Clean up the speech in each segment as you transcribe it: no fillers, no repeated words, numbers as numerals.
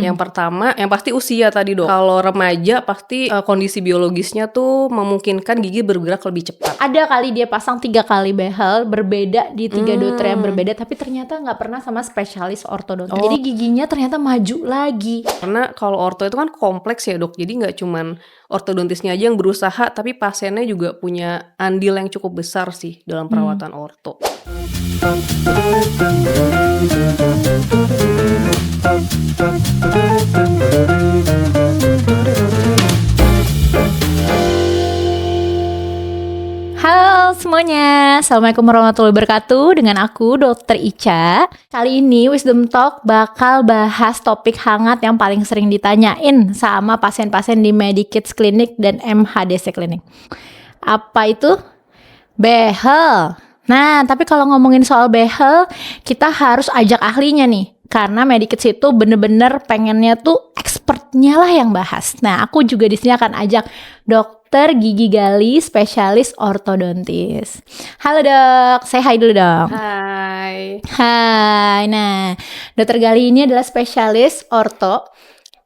Yang pertama, yang pasti usia tadi dok. Kalau remaja pasti kondisi biologisnya tuh memungkinkan gigi bergerak lebih cepat. Ada kali dia pasang 3 kali behel berbeda di 3 dokter yang berbeda, tapi ternyata nggak pernah sama spesialis ortodontis. Jadi giginya ternyata maju lagi. Karena kalau orto itu kan kompleks ya dok. Jadi nggak cuman ortodontisnya aja yang berusaha, tapi pasiennya juga punya andil yang cukup besar sih dalam perawatan orto. Halo semuanya, Assalamualaikum warahmatullahi wabarakatuh. Dengan aku Dr. Ica. Kali ini Wisdom Talk bakal bahas topik hangat yang paling sering ditanyain sama pasien-pasien di Medikids Clinic dan MHDC Clinic. Apa itu? Behel. Nah, tapi kalau ngomongin soal behel, kita harus ajak ahlinya nih. Karena Medikids itu bener-bener pengennya tuh expertnya lah yang bahas. Nah, aku juga di sini akan ajak dokter gigi gali spesialis ortodontis. Halo dok, say hi dulu dong. Hai. Hai, nah dokter Gali ini adalah spesialis orto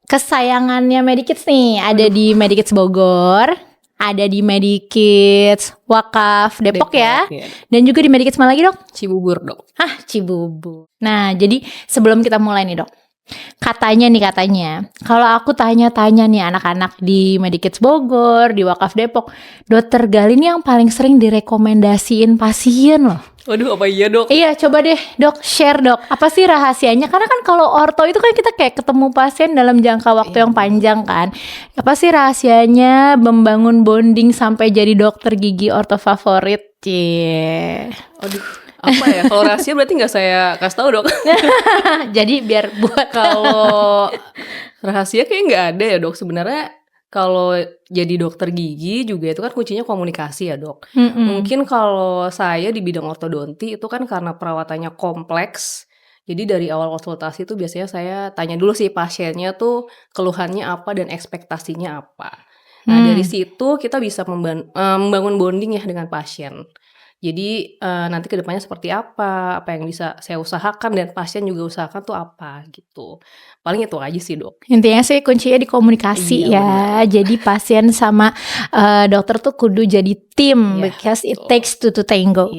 kesayangannya Medikids nih. Ada di Medikids Bogor, ada di Medikids Wakaf Depok ya. Dan juga di Medikids mana lagi dok? Cibubur dok. Cibubur. Nah jadi sebelum kita mulai nih dok, katanya kalau aku tanya-tanya nih anak-anak di Medikids Bogor, di Wakaf Depok, dokter Gali ini yang paling sering direkomendasiin pasien loh. Waduh, apa iya dok? Iya, coba deh dok share dok, apa sih rahasianya? Karena kan kalau orto itu kan kita kayak ketemu pasien dalam jangka waktu yang panjang kan. Apa sih rahasianya membangun bonding sampai jadi dokter gigi orto favorit? Aduh, apa ya? Kalau rahasia berarti nggak saya kasih tahu dok. Jadi biar buat Kalau rahasia kayak nggak ada ya dok. Sebenarnya kalau jadi dokter gigi juga itu kan kuncinya komunikasi ya dok. Mungkin kalau saya di bidang ortodonti itu kan karena perawatannya kompleks. Jadi dari awal konsultasi itu biasanya saya tanya dulu sih pasiennya tuh keluhannya apa dan ekspektasinya apa. Nah dari situ kita bisa membangun bonding ya dengan pasien. Jadi nanti kedepannya seperti apa yang bisa saya usahakan dan pasien juga usahakan tuh apa gitu. Paling itu aja sih dok. Intinya sih kuncinya di komunikasi ya. Benar. Jadi pasien sama dokter tuh kudu jadi tim, because it takes two to tango.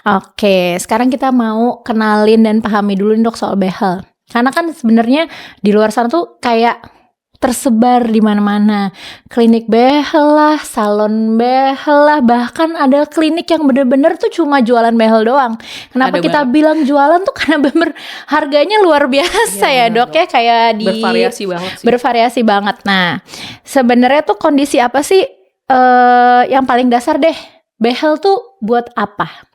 Oke, sekarang kita mau kenalin dan pahami dulu nih dok soal behel. Karena kan sebenarnya di luar sana tuh kayak tersebar di mana-mana, klinik behel lah, salon behel lah, bahkan ada klinik yang bener-bener tuh cuma jualan behel doang. Kenapa kita bilang jualan tuh karena bener harganya luar biasa ya dok ya, kayak di bervariasi banget sih. Bervariasi banget. Nah, sebenarnya tuh kondisi apa sih yang paling dasar deh? Behel tuh buat apa?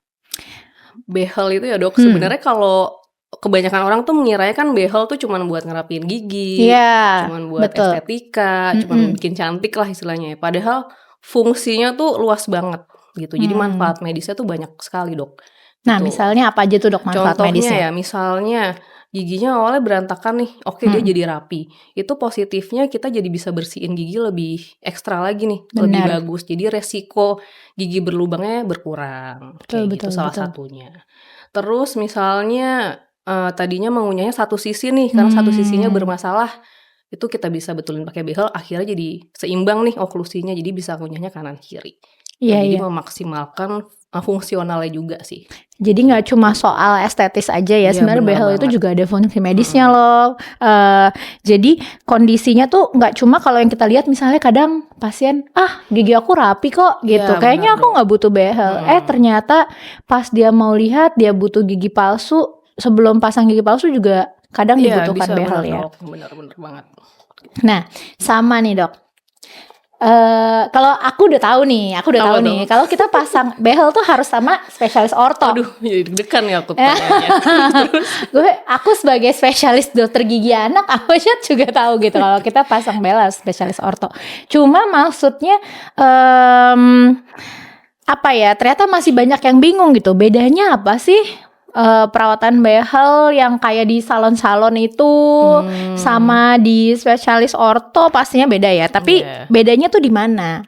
Behel itu ya dok, sebenarnya kalau kebanyakan orang tuh mengiranya kan behel tuh cuma buat ngerapin gigi, cuma buat estetika, cuma bikin cantik lah istilahnya. Padahal fungsinya tuh luas banget gitu. Jadi manfaat medisnya tuh banyak sekali dok. Nah gitu. Misalnya apa aja tuh dok manfaat medisnya? Contohnya ya misalnya giginya awalnya berantakan nih, oke dia jadi rapi. Itu positifnya kita jadi bisa bersihin gigi lebih ekstra lagi nih, lebih bagus. Jadi resiko gigi berlubangnya berkurang. Betul, salah satunya. Terus misalnya tadinya mengunyahnya satu sisi nih, karena satu sisinya bermasalah, itu kita bisa betulin pakai behel, akhirnya jadi seimbang nih oklusinya, jadi bisa ngunyahnya kanan kiri. Jadi memaksimalkan fungsionalnya juga sih. Jadi nggak cuma soal estetis aja ya, sebenarnya behel itu juga ada fungsi medisnya loh. Jadi kondisinya tuh nggak cuma kalau yang kita lihat misalnya kadang pasien gigi aku rapi kok gitu, kayaknya aku nggak butuh behel. Ternyata pas dia mau lihat dia butuh gigi palsu. Sebelum pasang gigi palsu juga kadang dibutuhkan behel ya. Bener-bener banget. Nah, sama nih dok. Kalau aku udah tahu nih, kalau kita pasang behel tuh harus sama spesialis orto. Aduh, jadi deg-degan ya aku tanyanya. Aku sebagai spesialis dokter gigi anak, aku juga tahu gitu kalau kita pasang behel spesialis orto. Cuma maksudnya apa ya? Ternyata masih banyak yang bingung gitu. Bedanya apa sih? Perawatan behel yang kayak di salon-salon itu sama di spesialis orto pastinya beda ya. Tapi bedanya tuh di mana?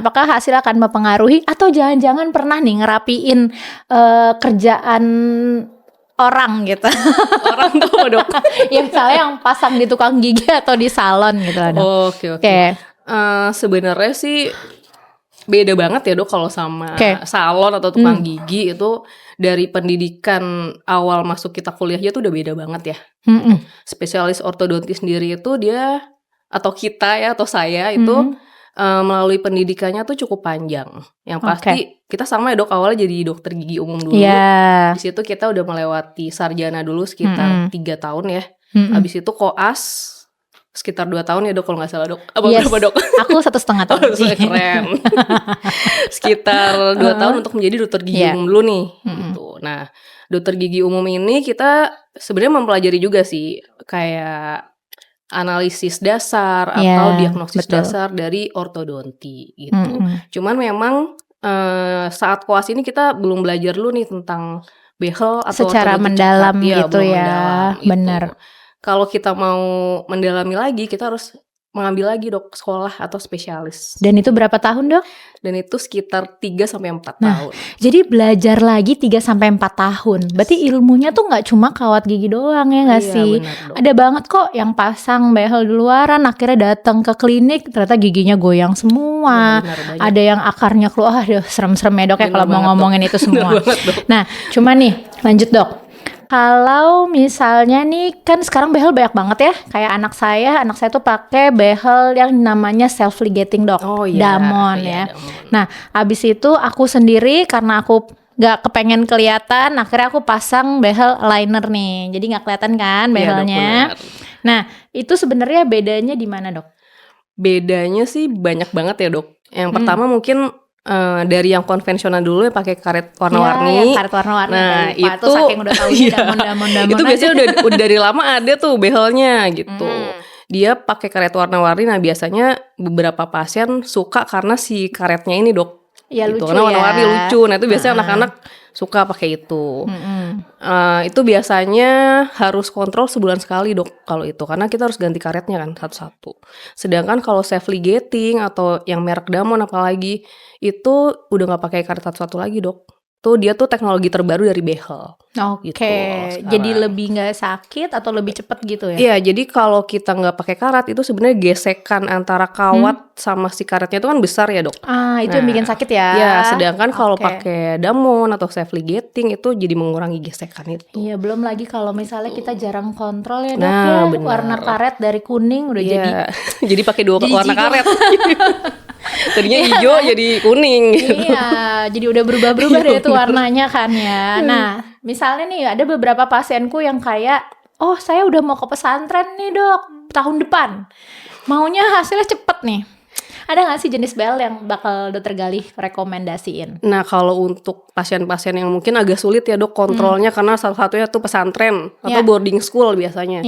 Apakah hasil akan mempengaruhi atau jangan-jangan pernah nih ngerapiin kerjaan orang gitu. Orang tuh apa, Dok? Ya misalnya yang pasang di tukang gigi atau di salon gitu lah, Dok. Oke. Sebenarnya sih beda banget ya, Dok, kalau sama salon atau tukang gigi itu dari pendidikan awal masuk kita kuliah aja tuh udah beda banget ya. Spesialis ortodontis sendiri itu dia atau kita ya atau saya itu melalui pendidikannya tuh cukup panjang. Yang pasti kita sama ya, Dok, awalnya jadi dokter gigi umum dulu. Di situ kita udah melewati sarjana dulu sekitar 3 tahun ya. Habis itu koas sekitar 2 tahun ya, Dok, kalau nggak salah, Dok. Apa berapa, Dok? Aku 1,5 tahun. Keren. Sekitar 2 tahun untuk menjadi dokter gigi umum dulu nih. Gitu. Nah, dokter gigi umum ini kita sebenarnya mempelajari juga sih kayak analisis dasar atau diagnosis dasar dari ortodonti gitu. Cuman memang saat koas ini kita belum belajar dulu nih tentang behel atau secara mendalam gitu ya. Benar. Kalau kita mau mendalami lagi kita harus mengambil lagi, Dok, sekolah atau spesialis. Dan itu berapa tahun, Dok? Dan itu sekitar 3-4 tahun. Jadi belajar lagi 3-4 tahun. Berarti ilmunya tuh gak cuma kawat gigi doang ya gak sih? Benar, ada banget kok yang pasang behel di luaran akhirnya datang ke klinik ternyata giginya goyang semua. Benar, ada yang akarnya keluar. Aduh, serem-serem ya, Dok, ya kalau mau ngomongin itu semua. Nah, cuma nih lanjut, Dok. Kalau misalnya nih kan sekarang behel banyak banget ya. Kayak anak saya tuh pakai behel yang namanya self ligating, Dok. Damon ya. Nah, abis itu aku sendiri karena aku gak kepengen kelihatan, akhirnya aku pasang behel liner nih. Jadi gak kelihatan kan behelnya. Nah, itu sebenarnya bedanya di mana, Dok? Bedanya sih banyak banget ya, Dok. Yang pertama mungkin dari yang konvensional dulu yang pakai karet warna-warni. Karet warna-warni. Nah, itu saking udah taunya damon. Itu biasanya udah dari lama ada tuh behelnya gitu. Dia pakai karet warna-warni. Nah, biasanya beberapa pasien suka karena si karetnya ini, Dok. Ya, gitu. lucu Karena warna-warni lucu. Nah, itu biasanya anak-anak suka pakai itu. Itu biasanya harus kontrol sebulan sekali, Dok, kalau itu. Karena kita harus ganti karetnya kan satu-satu. Sedangkan kalau self ligating atau yang merek Damon apalagi itu udah gak pakai karet satu-satu lagi, Dok. Tuh dia tuh teknologi terbaru dari behel. Gitu, jadi lebih nggak sakit atau lebih cepet gitu ya? Iya, jadi kalau kita nggak pakai karat itu sebenarnya gesekan antara kawat sama si karetnya itu kan besar ya, Dok. Itu yang bikin sakit ya? Ya, sedangkan kalau pakai Damon atau self ligating itu jadi mengurangi gesekan itu. Iya, belum lagi kalau misalnya kita jarang kontrol ya, Dok, ya. Bener. Warna karet dari kuning udah jadi pakai 2 warna karet. Tadinya hijau jadi kuning gitu. Iya, jadi udah berubah-berubah deh tuh warnanya kan ya. Nah, misalnya nih ada beberapa pasienku yang kayak, oh saya udah mau ke pesantren nih, Dok, tahun depan. Maunya hasilnya cepet nih. Ada gak sih jenis behel yang bakal Dokter Galih rekomendasiin? Nah, kalau untuk pasien-pasien yang mungkin agak sulit ya, Dok, kontrolnya karena salah satunya tuh pesantren atau boarding school biasanya.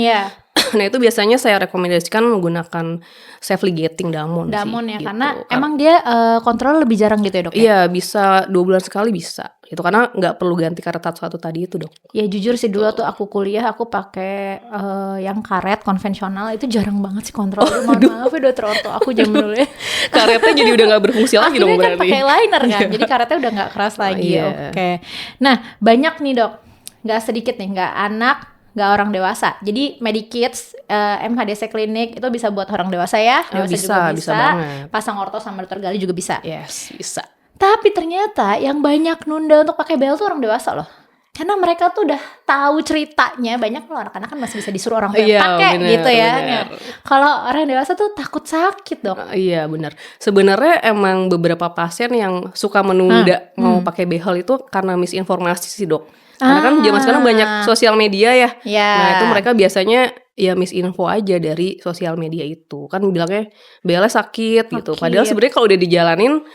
Nah, itu biasanya saya rekomendasikan menggunakan self ligating Damon ya, gitu. karena emang dia kontrol lebih jarang gitu ya, Dok? Iya, bisa 2 bulan sekali bisa. Itu karena nggak perlu ganti karet satu-satu tadi itu, Dok. Ya jujur sih dulu tuh aku kuliah aku pakai yang karet konvensional itu jarang banget sih kontrol. Mohon maaf ya, Dokter Orto, aku zaman dulu ya. Karetnya jadi udah nggak berfungsi lagi dong berarti. Akhirnya kan pakai liner kan, jadi karetnya udah nggak keras lagi. Oke. Nah, banyak nih, Dok, nggak sedikit nih, nggak anak, nggak orang dewasa. Jadi Medikids, MHDC Klinik itu bisa buat orang dewasa ya. Dewasa juga bisa banget. Pasang orto sama Dokter Galih juga bisa. Yes, bisa. Tapi ternyata yang banyak nunda untuk pakai behel tuh orang dewasa loh. Karena mereka tuh udah tahu ceritanya. Banyak loh anak-anak kan masih bisa disuruh orang tua pakai gitu ya. Kalau orang dewasa tuh takut sakit, Dok. Iya, benar. Sebenarnya emang beberapa pasien yang suka menunda mau pakai behel itu karena misinformasi sih, Dok. Karena kan zaman sekarang banyak sosial media ya. Nah, itu mereka biasanya ya misinfo aja dari sosial media itu. Kan bilangnya behelnya sakit gitu. Padahal sebenarnya kalau udah dijalanin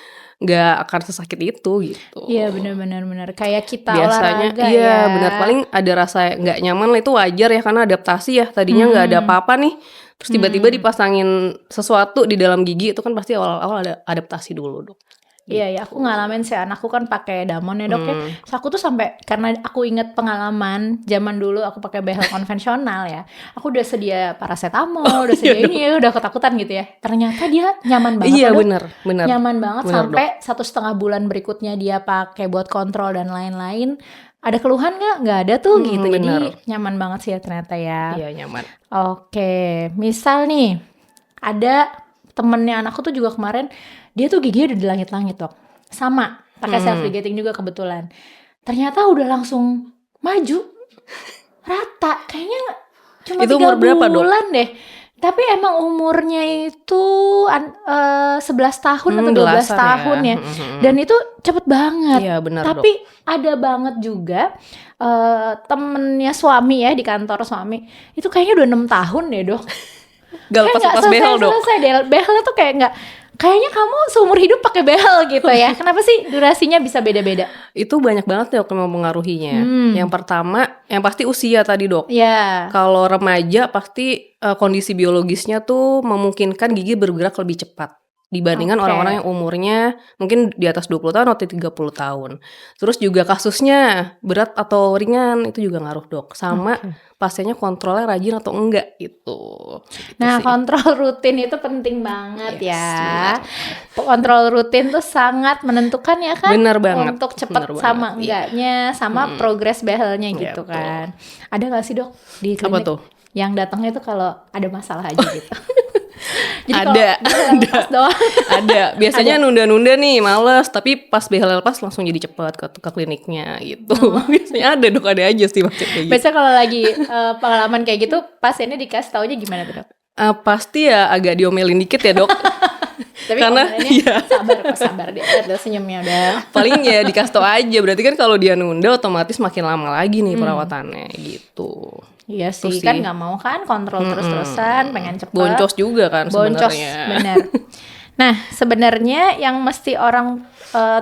nggak akan sesakit itu gitu. Iya, benar. Kayak kita biasanya olahraga iya, benar. Paling ada rasa nggak nyaman lah, itu wajar ya karena adaptasi ya. Tadinya nggak ada apa-apa nih, terus tiba-tiba dipasangin sesuatu di dalam gigi, itu kan pasti awal-awal ada adaptasi dulu, Dok. Iya, ya aku ngalamin sih, anakku kan pakai Damon ya, Dok ya. So, aku tuh sampai karena aku inget pengalaman zaman dulu aku pakai behel konvensional ya. Aku udah sedia paracetamol, udah sedia ini ya, udah ketakutan gitu ya. Ternyata dia nyaman banget. Iya, benar. Nyaman banget sampai 1,5 bulan berikutnya dia pakai buat kontrol dan lain-lain. ada keluhan nggak ada tuh gitu. Bener. Jadi nyaman banget sih ya ternyata ya. Iya nyaman. Oke, misal nih ada temennya anakku tuh juga kemarin, dia tuh giginya udah di langit-langit Dok, sama pakai self ligating juga kebetulan. Ternyata udah langsung maju rata, kayaknya cuma Itu 3 umur berapa, Dok? bulan deh. Tapi emang umurnya itu 11 tahun atau 12 belasan tahun ya. ya. Dan itu cepet banget. Iya benar Tapi ada banget juga temennya suami ya, di kantor suami, itu kayaknya udah 6 tahun deh Dok. Gak lepas-lepas behel, Dok. Selesai deh, behel tuh kayak nggak, kayaknya kamu seumur hidup pakai behel gitu ya. Kenapa sih durasinya bisa beda-beda? Itu banyak banget Dok yang mempengaruhinya. Yang pertama, yang pasti usia tadi Dok. Ya. Kalau remaja pasti kondisi biologisnya tuh memungkinkan gigi bergerak lebih cepat dibandingkan orang-orang yang umurnya mungkin di atas 20 tahun atau 30 tahun. Terus juga kasusnya berat atau ringan itu juga ngaruh Dok. Sama pasiennya kontrolnya rajin atau enggak gitu. Nah, kontrol rutin itu penting banget ya. Kontrol rutin tuh sangat menentukan ya kan? Bener banget. Untuk cepat sama enggaknya, sama progres behelnya gitu kan. Ada gak sih Dok di klinik? Apa tuh? Yang datangnya tuh kalau ada masalah aja gitu. Jadi ada. Ada. Biasanya nunda-nunda nih, males. Tapi pas behel lepas langsung jadi cepat ke kliniknya gitu. Biasanya ada Dok, ada aja sih macam kayak gitu. Biasanya kalau lagi pengalaman kayak gitu, pasiennya dikasih taunya gimana tuh Dok? Pasti ya agak diomelin dikit ya Dok. Tapi karena sabar dia ada senyumnya udah. Paling ya dikasih tau aja. Berarti kan kalau dia nunda otomatis makin lama lagi nih perawatannya gitu. Iya sih, kan nggak mau kan kontrol terus-terusan, pengen cepat. Boncos juga kan sebenarnya. Boncos, benar. Nah, sebenarnya yang mesti orang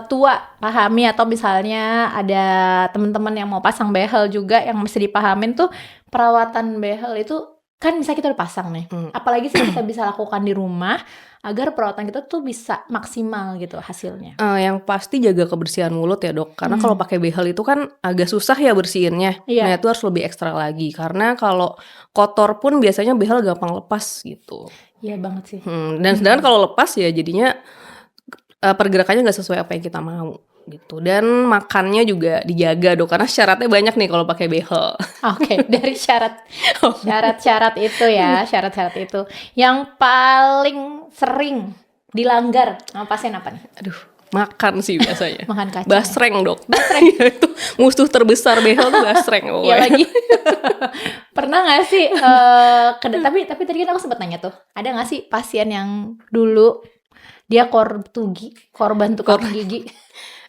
tua pahami, atau misalnya ada teman-teman yang mau pasang behel juga, yang mesti dipahamin tuh perawatan behel itu kan misalnya kita udah pasang nih. Apalagi sih kita bisa lakukan di rumah agar perawatan kita tuh bisa maksimal gitu hasilnya. Yang pasti jaga kebersihan mulut ya Dok. Karena kalau pakai behel itu kan agak susah ya bersihinnya. Nah itu harus lebih ekstra lagi. Karena kalau kotor pun biasanya behel gampang lepas gitu. Iya banget sih. Dan sedangkan kalau lepas ya jadinya pergerakannya nggak sesuai apa yang kita mau gitu. Dan makannya juga dijaga Dok, karena syaratnya banyak nih kalau pakai behel. Oke, dari syarat-syarat itu ya, syarat-syarat itu yang paling sering dilanggar sama pasien apa nih? Aduh, makan sih biasanya. Makan kacang. Basreng Dok. Basreng itu musuh terbesar behel tuh basreng. Iya lagi. Pernah nggak sih? Tapi tadi kan aku sempat nanya tuh, ada nggak sih pasien yang dulu dia korban tukang gigi?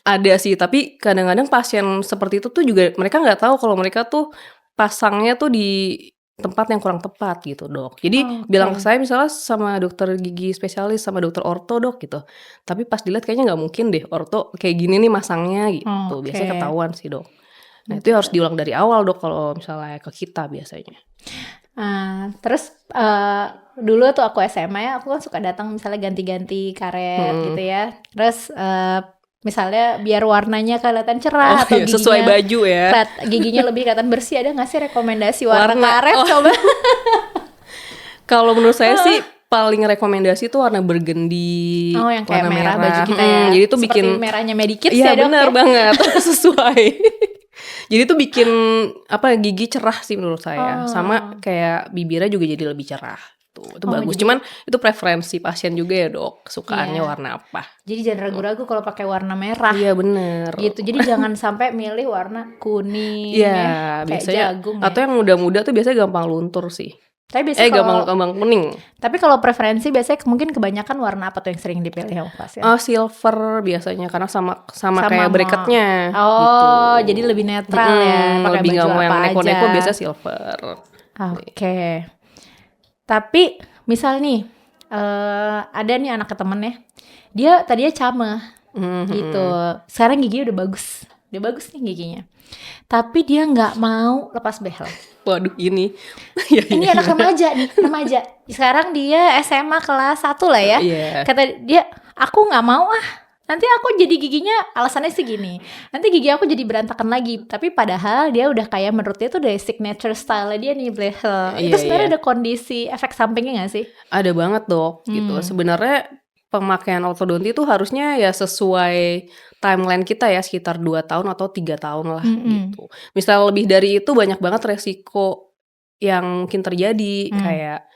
Ada sih, tapi kadang-kadang pasien seperti itu tuh juga mereka nggak tahu kalau mereka tuh pasangnya tuh di tempat yang kurang tepat gitu Dok. Jadi bilang ke saya misalnya sama dokter gigi spesialis, sama dokter orto Dok gitu. Tapi pas dilihat kayaknya nggak mungkin deh orto kayak gini nih masangnya gitu. Biasanya ketahuan sih Dok. Nah itu harus diulang dari awal Dok kalau misalnya ke kita biasanya. Terus dulu tuh aku SMA ya, aku kan suka datang misalnya ganti-ganti karet gitu ya. Terus misalnya biar warnanya kelihatan cerah atau giginya sesuai baju ya. Giginya lebih kelihatan bersih, ada nggak sih rekomendasi warna karet coba? Kalau menurut saya sih paling rekomendasi tuh warna burgundy. Yang kayak warna merah baju kita ya. Jadi tuh bikin merahnya Medikits ya Dok. Iya benar banget, sesuai. Jadi tuh bikin gigi cerah sih menurut saya. Sama kayak bibirnya juga jadi lebih cerah. Itu bagus. Cuman itu preferensi pasien juga ya Dok, kesukaannya warna apa. Jadi jangan ragu-ragu kalau pakai warna merah. Iya bener. Gitu. Jadi jangan sampai milih warna kuning. Iya, biasanya jagung. Atau yang muda-muda tuh biasanya gampang luntur sih. Tapi biasanya gampang kuning. Tapi kalau preferensi biasanya mungkin kebanyakan warna apa tuh yang sering dipilih sama pasien? Silver biasanya, karena sama kayak bracketnya. Gitu. Jadi lebih netral ya. Pakai lebih baju mau yang apa neko-neko aja. biasa silver. Oke. Tapi misal nih ada nih anak temen ya, dia tadinya cameh gitu. Sekarang giginya udah bagus nih giginya. Tapi dia nggak mau lepas behel. Waduh ini anak remaja. Sekarang dia SMA kelas 1 lah ya. Kata dia, aku nggak mau nanti aku jadi giginya, alasannya sih gini, nanti gigi aku jadi berantakan lagi. Tapi padahal dia udah kayak, menurut dia tuh udah signature style dia nih behel. Itu sebenarnya ada kondisi efek sampingnya nggak sih? Ada banget Dok gitu. Sebenarnya pemakaian ortodonti itu harusnya ya sesuai timeline kita ya, sekitar 2 tahun atau 3 tahun lah gitu. Misal lebih dari itu banyak banget resiko yang mungkin terjadi, kayak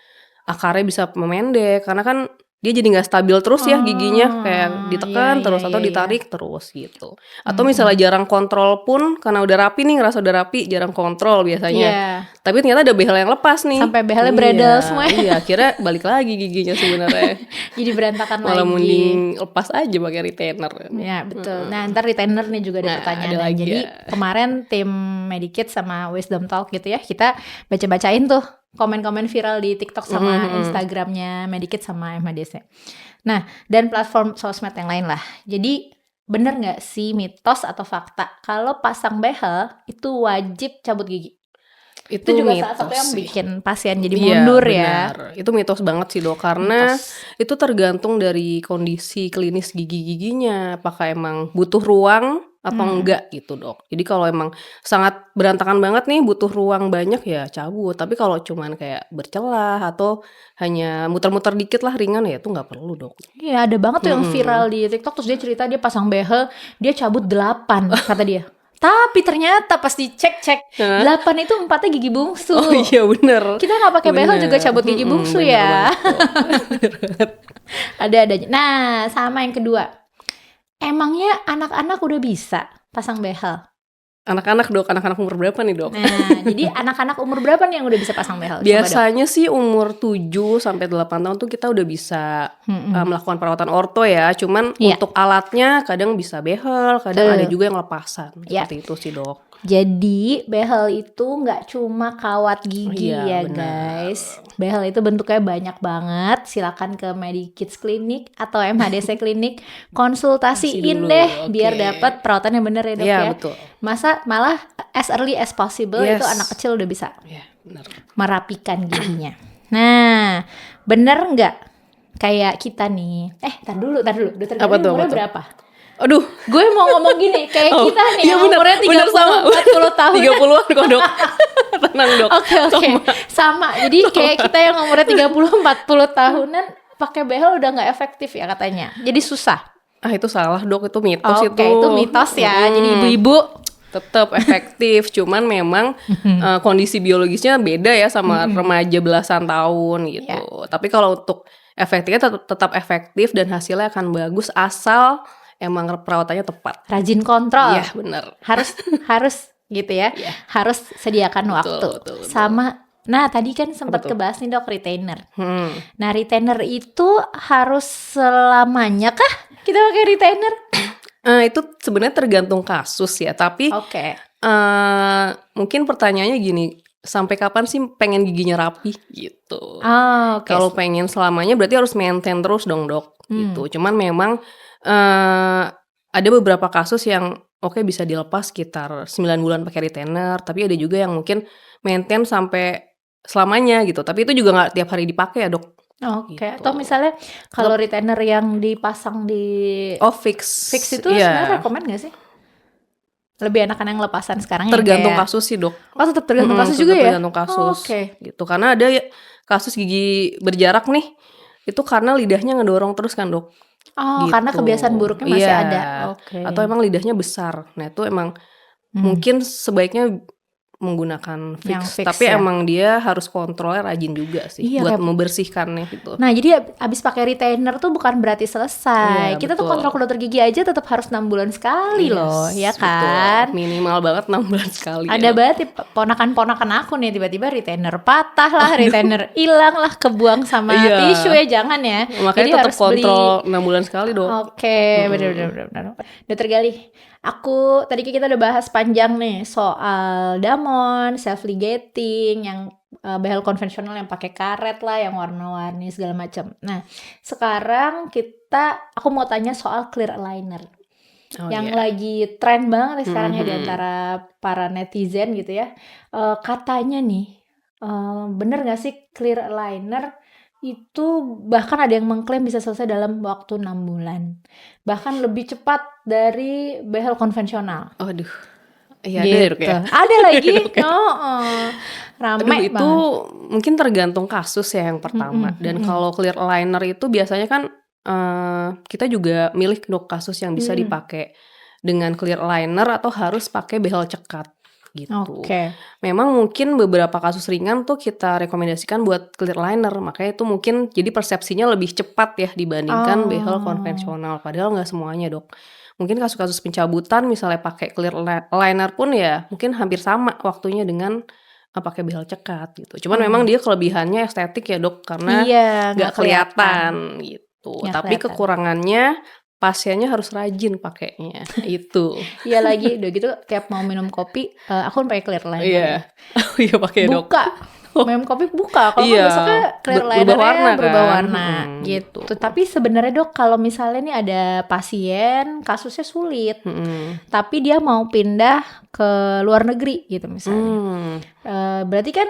akarnya bisa memendek karena kan dia jadi nggak stabil terus ya giginya, kayak ditekan terus atau ditarik terus gitu. Atau misalnya jarang kontrol pun karena udah rapi nih, ngerasa udah rapi, jarang kontrol biasanya. Tapi ternyata ada behel yang lepas nih. Sampai behelnya bredel semua. Iya, akhirnya balik lagi giginya sebenarnya. Jadi berantakan lagi. Malah mending lepas aja pakai retainer. Ya betul. Nah ntar retainer nih juga ada pertanyaan. Jadi kemarin tim Medikit sama Wisdom Talk gitu ya, kita baca-bacain tuh komen-komen viral di TikTok sama Instagramnya Medikit sama MHDC. Nah, dan platform sosmed yang lain lah. Jadi bener nggak sih mitos atau fakta kalau pasang behel itu wajib cabut gigi? Itu juga salah satu yang bikin pasien jadi mundur ya. Itu mitos banget sih dok, karena itu tergantung dari kondisi klinis gigi-giginya. Apakah emang butuh ruang atau enggak gitu dok. Jadi kalau emang sangat berantakan banget nih, butuh ruang banyak ya cabut. Tapi kalau cuman kayak bercelah atau hanya muter-muter dikit lah ringan ya itu nggak perlu dok. Iya ada banget tuh yang viral di TikTok, terus dia cerita dia pasang behel, dia cabut 8 kata dia. Tapi ternyata pas dicek-cek 8 itu 4-nya gigi bungsu. Oh iya bener. Kita gak pakai behel juga cabut gigi bungsu ya. Ada-adanya. Nah sama yang kedua, emangnya anak-anak udah bisa pasang behel? Anak-anak dok, anak-anak umur berapa nih dok? Nah, jadi anak-anak umur berapa nih yang udah bisa pasang behel? Biasanya sih umur 7-8 tahun tuh kita udah bisa melakukan perawatan orto ya. Cuman untuk alatnya kadang bisa behel, kadang ada juga yang lepasan. Seperti itu sih dok. Jadi behel itu nggak cuma kawat gigi ya guys. Behel itu bentuknya banyak banget. Silakan ke Medikids Clinic atau MHDC Clinic, konsultasiin deh biar dapat perawatan yang bener ya dok ya. Betul. Masa malah as early as possible itu anak kecil udah bisa merapikan giginya. Nah, bener nggak kayak kita nih? Tar dulu. Dokter Gaby umurnya berapa? Aduh, gue mau ngomong gini, kayak kita nih yang umurnya 30-40 tahun. 30-an kok dok. Tenang dok. Oke. Sama. Jadi kayak kita yang umurnya 30-40 tahunan pakai behel udah nggak efektif ya katanya. Jadi susah. Itu salah dok, itu mitos itu. Oke, itu mitos ya. Jadi ibu-ibu tetap efektif, cuman memang kondisi biologisnya beda ya sama remaja belasan tahun gitu. Tapi kalau untuk efektifnya tetap efektif dan hasilnya akan bagus asal emang perawatannya tepat. Rajin kontrol. Iya benar. Harus gitu ya. Harus sediakan waktu. Betul. Sama. Nah tadi kan sempat kebahas nih dok retainer. Nah retainer itu harus selamanya kah kita pakai retainer? Itu sebenarnya tergantung kasus ya. Tapi mungkin pertanyaannya gini, sampai kapan sih pengen giginya rapi gitu? Kalau pengen selamanya berarti harus maintain terus dong dok. Gitu. Cuman memang ada beberapa kasus yang bisa dilepas sekitar 9 bulan pakai retainer, tapi ada juga yang mungkin maintain sampai selamanya gitu. Tapi itu juga nggak tiap hari dipakai ya dok. Gitu. Atau misalnya kalau retainer yang dipasang di fix itu sebenarnya rekomend nggak sih? Lebih enakan yang lepasan sekarang tergantung kasus sih dok. Tetap tergantung kasus juga ya? Tergantung kasus gitu. Karena ada kasus gigi berjarak nih, itu karena lidahnya ngedorong terus kan dok. Gitu. Karena kebiasaan buruknya masih ada. Atau emang lidahnya besar. Nah itu emang mungkin sebaiknya menggunakan fix tapi emang dia harus kontrolnya rajin juga sih buat membersihkannya gitu. Nah jadi abis pakai retainer tuh bukan berarti selesai. Kita tuh kontrol ke dokter gigi aja tetap harus 6 bulan sekali loh, ya kan? Betul. Minimal banget 6 bulan sekali. Ada banget ponakan-ponakan aku nih tiba-tiba retainer patah lah, retainer hilang lah, kebuang sama tisu ya, jangan ya. Makanya jadi tetap kontrol 6 bulan sekali dong. Bener. Dokter Gali, tadi kita udah bahas panjang nih soal damon, self ligating, yang behel konvensional yang pakai karet lah, yang warna-warni segala macam. Nah, sekarang aku mau tanya soal clear aligner. Yang lagi tren banget nih sekarang ya di antara para netizen gitu ya. Katanya nih, bener gak sih clear aligner itu bahkan ada yang mengklaim bisa selesai dalam waktu 6 bulan. Bahkan lebih cepat dari behel konvensional. Iya gitu. Ada lagi. Ramai itu mungkin tergantung kasus ya yang pertama. Dan kalau clear aligner itu biasanya kan kita juga milih dok kasus yang bisa dipakai dengan clear aligner atau harus pakai behel cekat gitu. Memang mungkin beberapa kasus ringan tuh kita rekomendasikan buat clear aligner, makanya itu mungkin jadi persepsinya lebih cepat ya dibandingkan behel konvensional. Padahal nggak semuanya dok. Mungkin kasus-kasus pencabutan misalnya pakai clear aligner pun ya mungkin hampir sama waktunya dengan pakai behel cekat gitu. Cuman memang dia kelebihannya estetik ya dok, karena nggak kelihatan gitu. Tapi kekurangannya pasiennya harus rajin pakainya itu. Iya lagi, udah gitu tiap mau minum kopi, aku pakai clear aligner. Iya, iya pakai dok. Buka, minum kopi buka. Kalau besoknya clear alignernya berubah warna gitu. Tapi sebenarnya dok, kalau misalnya nih ada pasien kasusnya sulit, tapi dia mau pindah ke luar negeri gitu misalnya, berarti kan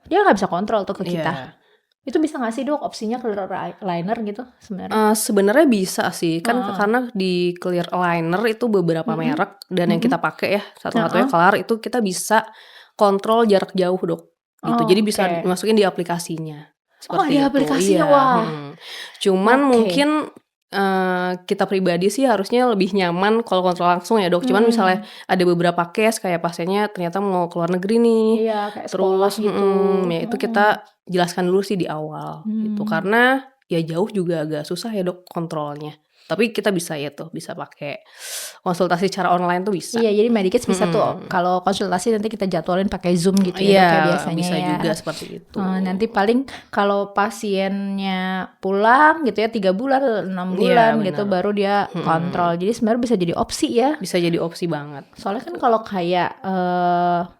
dia nggak bisa kontrol tuh ke kita. Itu bisa nggak sih dok opsinya clear aligner gitu sebenarnya? Sebenarnya bisa sih kan, karena di clear aligner itu beberapa merek dan yang kita pakai ya satu-satunya Kelar itu kita bisa kontrol jarak jauh dok gitu. Jadi bisa dimasukin di aplikasinya seperti di aplikasinya. Wah. Cuman mungkin kita pribadi sih harusnya lebih nyaman kalau kontrol langsung ya dok. Cuman misalnya ada beberapa case kayak pasiennya ternyata mau keluar negeri nih, kayak terus gitu. Ya itu kita jelaskan dulu sih di awal gitu, karena ya jauh juga agak susah ya dok kontrolnya. Tapi kita bisa ya tuh, bisa pakai konsultasi secara online tuh bisa. Iya, jadi Medikits bisa tuh kalau konsultasi nanti kita jadwalin pakai Zoom gitu ya, kayak biasanya bisa ya. juga seperti itu. Nanti paling kalau pasiennya pulang gitu ya 3 bulan, 6 bulan gitu baru dia kontrol. Jadi sebenarnya bisa jadi opsi ya. Bisa jadi opsi banget. Soalnya kan kalau kayak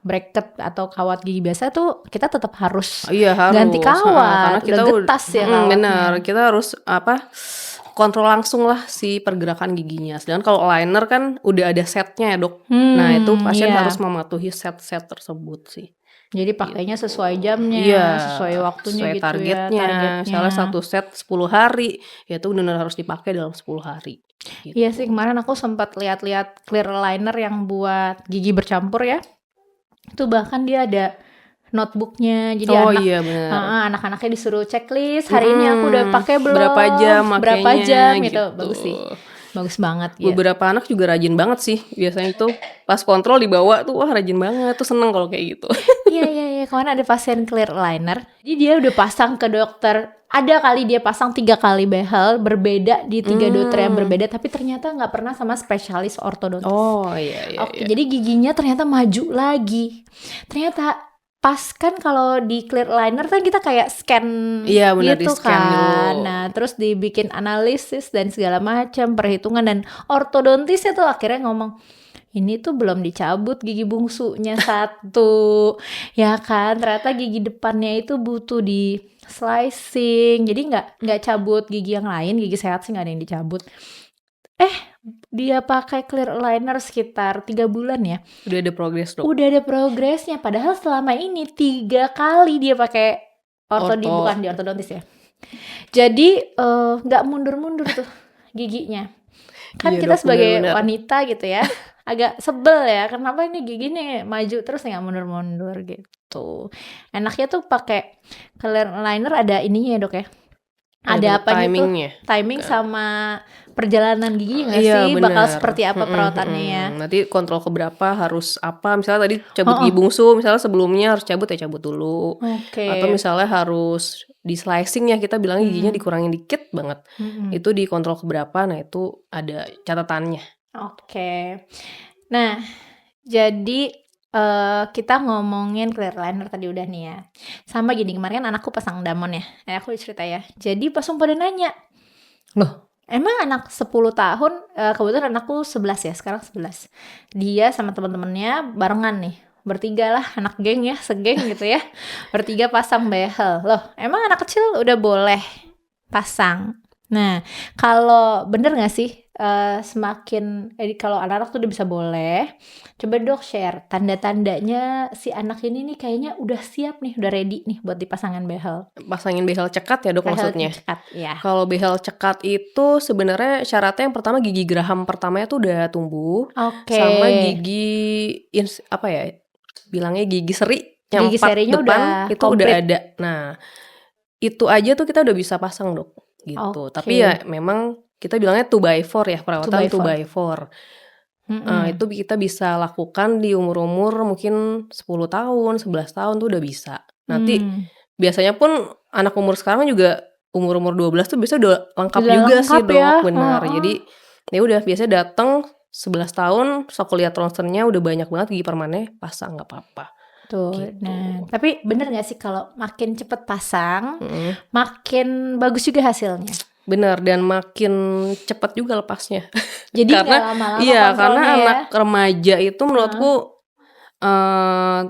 bracket atau kawat gigi biasa tuh kita tetap harus ganti kawat, karena kita udah getas ya kawatnya. Benar, kita harus kontrol langsung lah si pergerakan giginya. Sedangkan kalau aligner kan udah ada setnya ya dok. Nah itu pasien harus mematuhi set-set tersebut sih. Jadi pakainya sesuai jamnya, sesuai waktunya sesuai gitu targetnya. Misalnya satu set 10 hari, ya itu benar harus dipakai dalam 10 hari. Gitu. Iya sih, kemarin aku sempat lihat-lihat clear aligner yang buat gigi bercampur ya. Itu bahkan dia ada notebooknya, jadi anak-anaknya disuruh checklist hari ini aku udah pakai belum, berapa jam gitu. Bagus sih, bagus banget ya. Beberapa anak juga rajin banget sih biasanya itu pas kontrol dibawa tuh wah rajin banget tuh, seneng kalau kayak gitu. Iya kemarin ada pasien clear aligner, jadi dia udah pasang ke dokter, ada kali dia pasang 3 kali behel berbeda di 3 dokter yang berbeda, tapi ternyata nggak pernah sama spesialis ortodontis. Jadi giginya ternyata maju lagi. Ternyata pas kan kalau di clear aligner kan kita kayak scan gitu kan. Nah, terus dibikin analisis dan segala macam perhitungan, dan ortodontisnya tuh akhirnya ngomong, ini tuh belum dicabut gigi bungsunya satu. Ya kan, ternyata gigi depannya itu butuh di slicing. Jadi nggak cabut gigi yang lain, gigi sehat sih nggak ada yang dicabut. Dia pakai clear aligner sekitar 3 bulan ya. Udah ada progres dok. Udah ada progresnya, padahal selama ini 3 kali dia pakai bukan di ortodontis ya. Jadi nggak mundur-mundur tuh giginya. Kan kita sebagai wanita gitu ya, agak sebel ya, kenapa ini gigi nih maju terus nggak mundur-mundur gitu. Enaknya tuh pakai clear aligner ada ininya ya dok ya. Ada apa gitu, timing sama perjalanan gigi nggak sih, bakal seperti apa perawatannya ya. Nanti kontrol keberapa harus apa, misalnya tadi cabut gigi bungsu, misalnya sebelumnya harus cabut ya cabut dulu. Atau misalnya harus di slicing ya, kita bilang giginya dikurangin dikit banget, itu dikontrol keberapa, nah itu ada catatannya. Nah jadi kita ngomongin clear aligner tadi udah nih ya. Sama gini, kemarin kan anakku pasang damon ya. Aku cerita ya. Jadi pas pada nanya, loh emang anak 10 tahun, kebetulan anakku 11 ya, sekarang 11. Dia sama teman-temannya barengan nih. Bertiga lah, anak geng ya, segeng gitu ya. Bertiga pasang behel. Loh emang anak kecil udah boleh pasang? Nah kalau bener gak sih semakin kalau anak-anak tuh udah bisa boleh, coba dok share tanda-tandanya si anak ini nih kayaknya udah siap nih, udah ready nih buat dipasangin behel. Pasangin behel cekat ya dok, maksudnya? Cekat, ya. Kalau behel cekat itu sebenarnya syaratnya yang pertama gigi geraham pertamanya tuh udah tumbuh, sama gigi apa ya bilangnya, gigi seri yang 4 depan udah itu komplit. Udah ada. Nah itu aja tuh kita udah bisa pasang dok. gitu. Oke. Tapi ya memang kita bilangnya 2x4 ya, perawatan 2x4. Itu kita bisa lakukan di umur-umur mungkin 10 tahun, 11 tahun tuh udah bisa. Nanti biasanya pun anak umur sekarang juga umur-umur 12 tuh biasanya udah lengkap Udah juga lengkap sih, Dok, ya. benar. Jadi ya udah biasanya datang 11 tahun, sok aku lihat ronsennya udah banyak banget gigi permanennya, pasang nggak apa-apa. Tuh, Gitu. nah tapi bener gak sih kalau makin cepet pasang, makin bagus juga hasilnya? Benar, dan makin cepat juga lepasnya. Jadi Karena nggak lama-lama iya, karena kontrolnya ya. anak remaja itu menurutku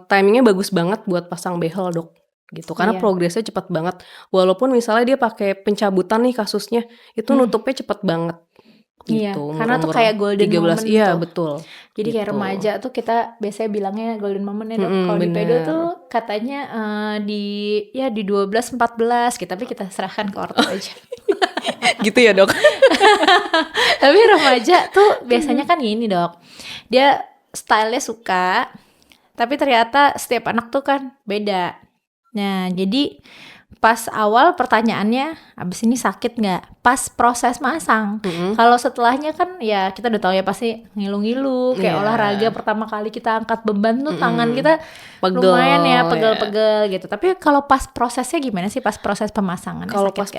timingnya bagus banget buat pasang behel, Dok. Gitu. Karena Iya. progresnya cepat banget. Walaupun misalnya dia pakai pencabutan nih kasusnya, itu nutupnya cepat banget. Iya, Gitu. karena tuh Umur-umur kayak golden 13, moment iya tuh. betul. Jadi kayak Gitu. remaja tuh kita biasanya bilangnya golden moment ya, Dok. Kalau di pedo bener. tuh katanya di 12 14 gitu, tapi kita serahkan ke orto aja. Gitu ya, Dok. Tapi remaja tuh biasanya kan gini, Dok. Dia stylenya suka, tapi ternyata setiap anak tuh kan beda. Nah, jadi pas awal pertanyaannya, abis ini sakit nggak? Pas proses masang. Kalau setelahnya kan ya kita udah tahu ya pasti ngilu-ngilu, kayak Iya. olahraga pertama kali kita angkat beban tuh tangan kita Pegel, lumayan ya, ya. pegel-pegel gitu. Tapi kalau pas prosesnya gimana sih pas proses pemasangan? Kalau pas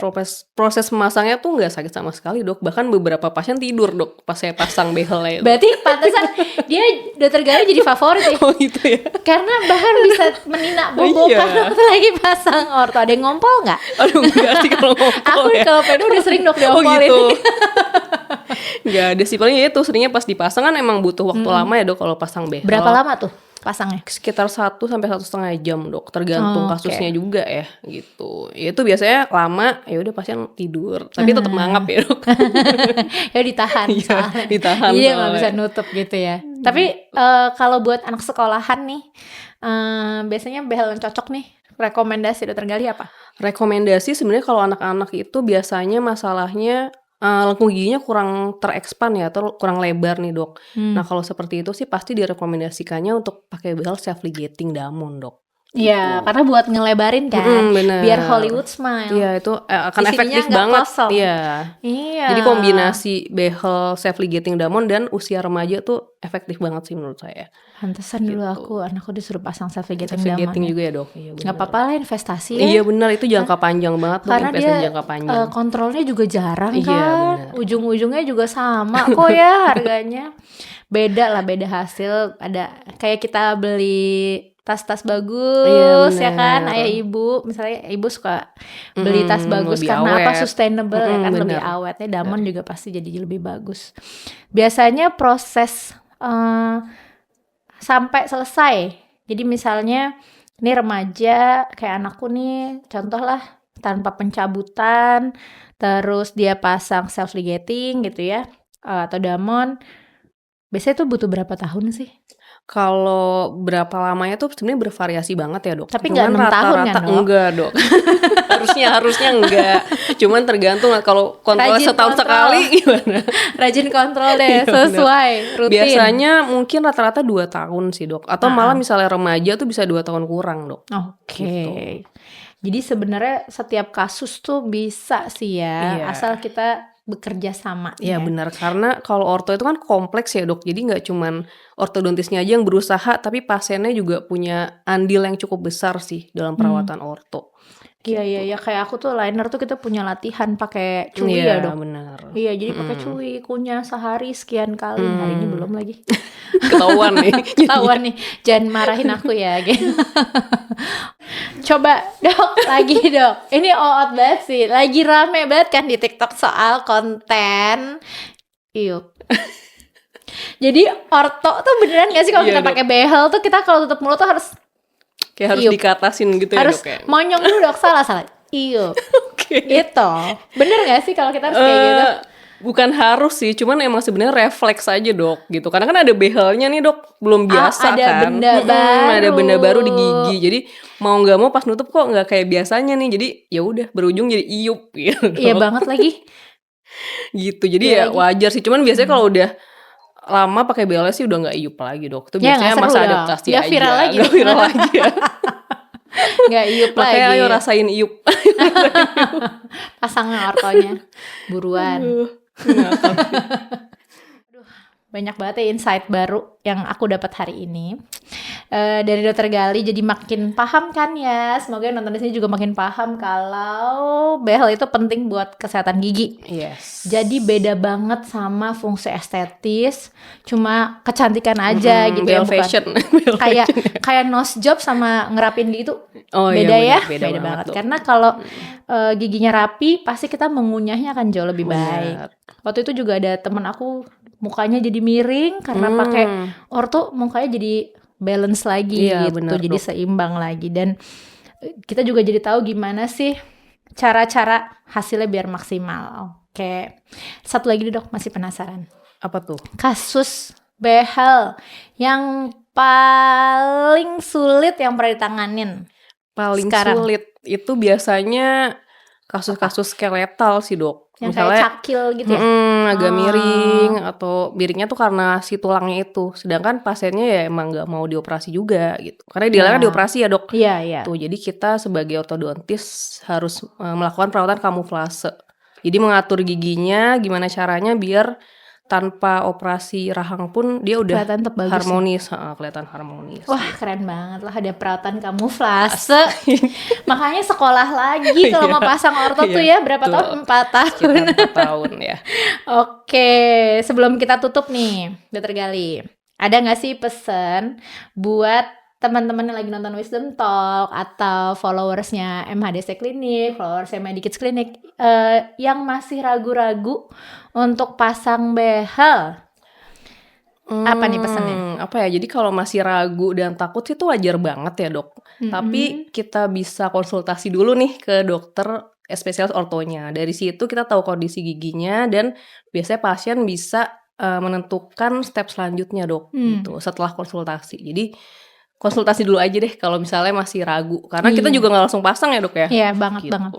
proses memasangnya tuh nggak sakit sama sekali, Dok. Bahkan beberapa pasien tidur, Dok, pas saya pasang behelnya itu. Berarti pantesan dia dokter Gali jadi favorit ya. Oh gitu ya. Karena bahkan bisa meninak bobokan Iya. waktu lagi pasang orto. Ada yang ngompol nggak? Aduh, enggak sih kalau ngompol Aku ya. kalau pedo udah sering Dok Oh diompolin. gitu. Nggak ada sih, paling ya itu seringnya pas dipasang kan emang butuh waktu lama ya, Dok, kalau pasang behel. Berapa lama tuh pasangnya? Sekitar 1 sampai 1,5 jam, Dok, tergantung Oke. kasusnya juga ya, gitu. Ya itu biasanya lama, ya udah pasien tidur, tapi tetap mangap ya, Dok. Ya ditahan Iya, soalnya. ditahan Iya nggak soalnya. bisa nutup gitu ya. Tapi kalau buat anak sekolahan nih, biasanya behel yang cocok nih, rekomendasi dokter Gali apa? Rekomendasi sebenarnya kalau anak-anak itu biasanya masalahnya lengkung giginya kurang terekspan ya, atau kurang lebar nih, Dok. Nah kalau seperti itu sih pasti direkomendasikannya untuk pakai behel self ligating Damon, Dok. Iya, karena buat ngelebarin kan, Bener. biar Hollywood smile. Iya itu akan Di sininya efektif nggak banget. kosong. Iya. Iya. Jadi kombinasi behel self ligating Damon dan usia remaja tuh efektif banget sih menurut saya. Pantesan dulu Gitu. anakku disuruh pasang self ligating Self ligating Damon. juga ya, Dok. Iya, Nggak apa-apa lah investasi ya. Iya benar, itu jangka panjang banget, Dok. Karena Investasi dia jangka panjang. kontrolnya juga jarang Iya, kan. benar. Ujung-ujungnya juga sama kok ya harganya. Beda lah, beda hasil. Ada kayak kita beli tas-tas bagus Iya, ya kan, benar. ayah ibu misalnya ibu suka beli tas bagus lebih karena apa, awet. sustainable ya kan, lebih Benar. awetnya. Damon juga pasti jadi lebih bagus. Biasanya proses sampai selesai. Jadi misalnya ini remaja kayak anakku nih, contoh lah tanpa pencabutan, terus dia pasang self ligating gitu ya, atau Damon. Biasanya tuh butuh berapa tahun sih? Kalau berapa lamanya tuh sebenarnya bervariasi banget ya, Dok. Tapi nggak Cuman 6 tahun kan, rata-rata Dok? enggak, Dok. harusnya enggak. Cuman tergantung kalau kontrolnya Rajin setahun kontrol. sekali gimana. Rajin kontrol deh, Iya, benar. sesuai rutin. Biasanya mungkin rata-rata 2 tahun sih, Dok. Atau malah misalnya remaja tuh bisa 2 tahun kurang, Dok. Oke. Gitu. Jadi sebenarnya setiap kasus tuh bisa sih ya, Iya. asal kita bekerja sama. Iya benar, karena kalau orto itu kan kompleks ya, Dok. Jadi nggak cuman ortodontisnya aja yang berusaha, tapi pasiennya juga punya andil yang cukup besar sih dalam perawatan orto. Iya, kayak aku tuh liner tuh kita punya latihan pakai cuy Iya, ya, Dok. benar. Iya, jadi pakai cuy, kunyah sehari sekian kali. Hari ini belum lagi. Ketahuan nih. Ketahuan nih, jangan marahin aku ya. Gitu. Coba Dok, lagi Dok. Ini oot banget sih. Lagi rame banget kan di TikTok soal konten iup. Jadi orto tuh beneran gak sih kalau Iya, kita Dok. pakai behel tuh kita kalau tutup mulut tuh harus Kayak harus Iup. dikatasin gitu harus ya, Dok. Ya. monyong dulu, Dok. Salah. Iup. Oke. Gitu. Bener gak sih kalau kita harus kayak gitu? Bukan harus sih, cuman emang sebenarnya refleks aja, Dok, gitu. Karena kan ada behelnya nih, Dok, belum biasa ada kan. benda baru. Ada benda baru di gigi. Jadi mau nggak mau pas nutup kok nggak kayak biasanya nih. Jadi ya udah berujung jadi iup gitu. Iya banget lagi. Gitu. Jadi Iya ya lagi. wajar sih. Cuman biasanya kalau udah lama pakai behelnya sih udah nggak iup lagi, Dok. Itu Ya, biasanya nggak seru masa dong. adaptasi Nggak aja. viral lagi. Nggak viral lagi ya. Nggak iup lagi. Makanya ayo rasain iup. Pasangnya ortonya. Buruan. Ngakak. Banyak banget ya insight baru yang aku dapat hari ini. Dari Dokter Gali jadi makin paham kan ya. Semoga yang nonton di sini juga makin paham kalau behel itu penting buat kesehatan gigi. Yes. Jadi beda banget sama fungsi estetis, cuma kecantikan aja gitu ya, Bell bukan fashion. kayak nose job sama ngerapin gigi itu Oh, beda iya, ya, beda beda banget banget. dong. Karena kalau giginya rapi, pasti kita mengunyahnya akan jauh lebih baik. Waktu itu juga ada temen aku mukanya jadi miring karena pakai orto, mukanya jadi balance lagi Iya, gitu, benar, jadi Dok. seimbang lagi. Dan kita juga jadi tahu gimana sih cara-cara hasilnya biar maksimal. Oke, satu lagi nih, Dok, masih penasaran. Apa tuh? Kasus behel yang paling sulit yang pernah ditanganin. Paling Sekarang. sulit itu biasanya kasus-kasus skeletal sih, Dok. Yang Misalnya kayak cakil gitu ya. agak miring atau miringnya tuh karena si tulangnya itu. Sedangkan pasiennya ya emang nggak mau dioperasi juga gitu. Karena idealnya kan dioperasi ya, Dok. Iya. Tuh, jadi kita sebagai ortodontis harus melakukan perawatan kamuflase. Jadi mengatur giginya gimana caranya biar tanpa operasi rahang pun dia udah Kelihatan tetap bagus. harmonis, kelihatan harmonis. Wah, keren banget lah ada perawatan kamuflase. Makanya sekolah lagi kalau mau pasang orto tuh ya berapa betul. tahun? 4 tahun. Sekitar 4 tahun ya. Oke, sebelum kita tutup nih, Dokter Gali, ada nggak sih pesan buat teman-teman yang lagi nonton Wisdom Talk atau followersnya MHDC Klinik, followersnya Medikids Klinik yang masih ragu-ragu untuk pasang behel? Apa nih pesannya? Apa ya? Jadi kalau masih ragu dan takut sih itu wajar banget ya, Dok. Tapi kita bisa konsultasi dulu nih ke dokter spesialis ortonya. Dari situ kita tahu kondisi giginya dan biasanya pasien bisa menentukan step selanjutnya, Dok. Gitu. Setelah konsultasi. Jadi konsultasi dulu aja deh kalau misalnya masih ragu. Karena kita juga nggak langsung pasang ya, Dok ya. Iya, banget Gitu. banget.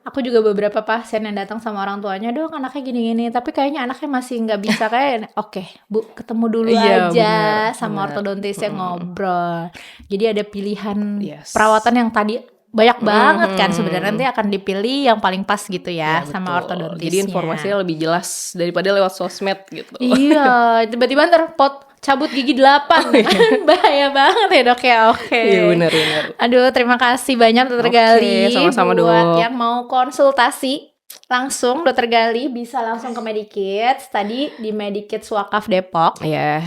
Aku juga beberapa pasien yang datang sama orang tuanya, Dok anaknya gini-gini, tapi kayaknya anaknya masih nggak bisa kayak, oke Bu, ketemu dulu Iya, aja benar, sama benar. ortodontisnya ngobrol. Jadi ada pilihan Yes. perawatan yang tadi banyak banget kan sebenarnya, nanti akan dipilih yang paling pas gitu ya Ya, sama betul. ortodontisnya. Jadi informasinya lebih jelas daripada lewat sosmed gitu. Iya, tiba-tiba ntar cabut gigi 8 bahaya banget ya, Dok ya. Oke. Iya, benar. Aduh, terima kasih banyak Dokter Oke, Gali. sama-sama, buat Dok. yang mau konsultasi langsung Dokter Gali bisa langsung ke Medikids. Tadi di Medikids Wakaf Depok, Iya.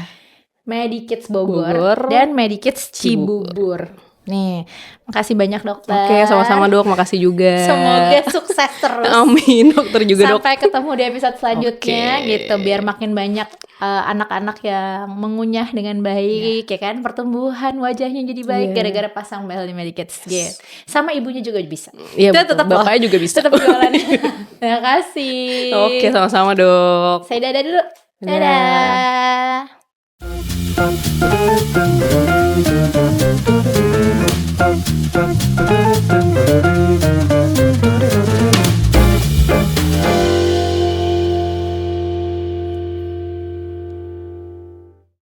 Medikids Bogor, Bogor, dan Medikids Cibubur. Nih, makasih banyak dokter. Oke, sama-sama Dok, makasih juga. Semoga sukses terus. Amin, dokter juga Dok. Sampai ketemu di episode selanjutnya Oke. gitu, biar makin banyak anak-anak yang mengunyah dengan baik ya kan, pertumbuhan wajahnya jadi baik gara-gara pasang behel di Medikids gitu. Sama ibunya juga bisa. Iya, Itu betul. tetap loh. Bapaknya juga bisa. Tetap jualan. Terima kasih. Oke, sama-sama Dok. Saya dadah dulu. Dadah. Dadah.